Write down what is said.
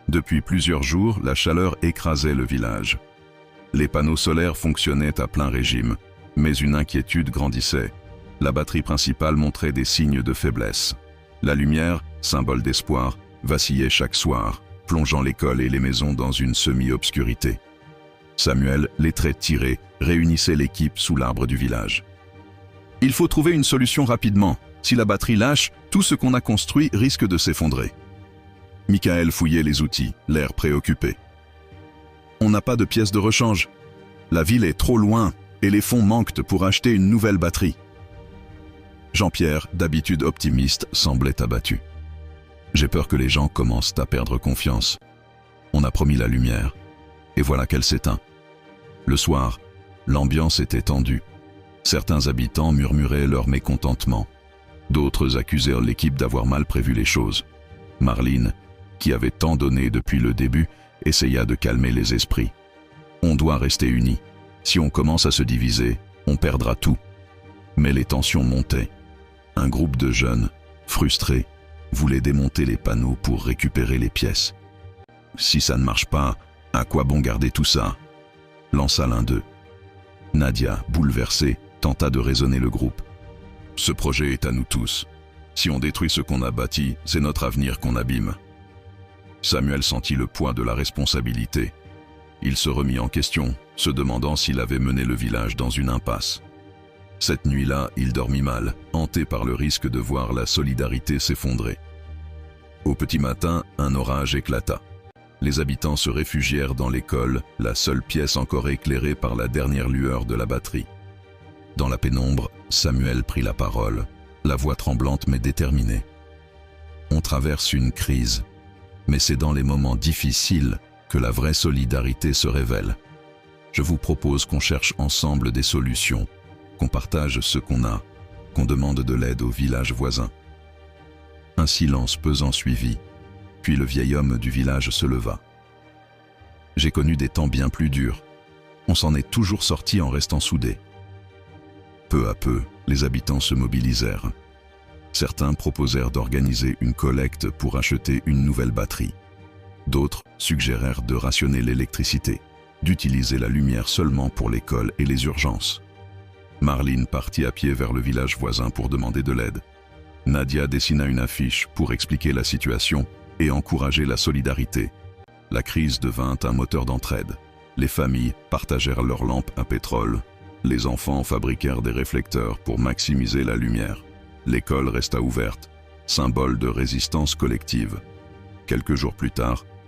Depuis plusieurs jours, la chaleur écrasait le village. Les panneaux solaires fonctionnaient à plein régime, mais une inquiétude grandissait. La batterie principale montrait des signes de faiblesse. La lumière, symbole d'espoir, vacillait chaque soir, plongeant l'école et les maisons dans une semi-obscurité. Samuel, les traits tirés, réunissait l'équipe sous l'arbre du village. « Il faut trouver une solution rapidement. Si la batterie lâche, tout ce qu'on a construit risque de s'effondrer. » Michael fouillait les outils, l'air préoccupé. « On n'a pas de pièces de rechange. La ville est trop loin et les fonds manquent pour acheter une nouvelle batterie. » Jean-Pierre, d'habitude optimiste, semblait abattu. « J'ai peur que les gens commencent à perdre confiance. On a promis la lumière, et voilà qu'elle s'éteint. » Le soir, l'ambiance était tendue. Certains habitants murmuraient leur mécontentement. D'autres accusèrent l'équipe d'avoir mal prévu les choses. Marlene, qui avait tant donné depuis le début, essaya de calmer les esprits. « On doit rester unis. Si on commence à se diviser, on perdra tout. » Mais les tensions montaient. Un groupe de jeunes, frustrés, voulait démonter les panneaux pour récupérer les pièces. « Si ça ne marche pas, à quoi bon garder tout ça ?» lança l'un d'eux. Nadia, bouleversée, tenta de raisonner le groupe. « Ce projet est à nous tous. Si on détruit ce qu'on a bâti, c'est notre avenir qu'on abîme. » Samuel sentit le poids de la responsabilité. Il se remit en question, se demandant s'il avait mené le village dans une impasse. Cette nuit-là, il dormit mal, hanté par le risque de voir la solidarité s'effondrer. Au petit matin, un orage éclata. Les habitants se réfugièrent dans l'école, la seule pièce encore éclairée par la dernière lueur de la batterie. Dans la pénombre, Samuel prit la parole, la voix tremblante mais déterminée. « On traverse une crise, mais c'est dans les moments difficiles que la vraie solidarité se révèle. Je vous propose qu'on cherche ensemble des solutions, qu'on partage ce qu'on a, qu'on demande de l'aide aux villages voisins. » Un silence pesant suivit, puis le vieil homme du village se leva. « J'ai connu des temps bien plus durs. On s'en est toujours sorti en restant soudés. » Peu à peu, les habitants se mobilisèrent. Certains proposèrent d'organiser une collecte pour acheter une nouvelle batterie. D'autres suggérèrent de rationner l'électricité, d'utiliser la lumière seulement pour l'école et les urgences. Marlene partit à pied vers le village voisin pour demander de l'aide. Nadia dessina une affiche pour expliquer la situation et encourager la solidarité. La crise devint un moteur d'entraide. Les familles partagèrent leurs lampes à pétrole. Les enfants fabriquèrent des réflecteurs pour maximiser la lumière. L'école resta ouverte, symbole de résistance collective. Quelques jours plus tard,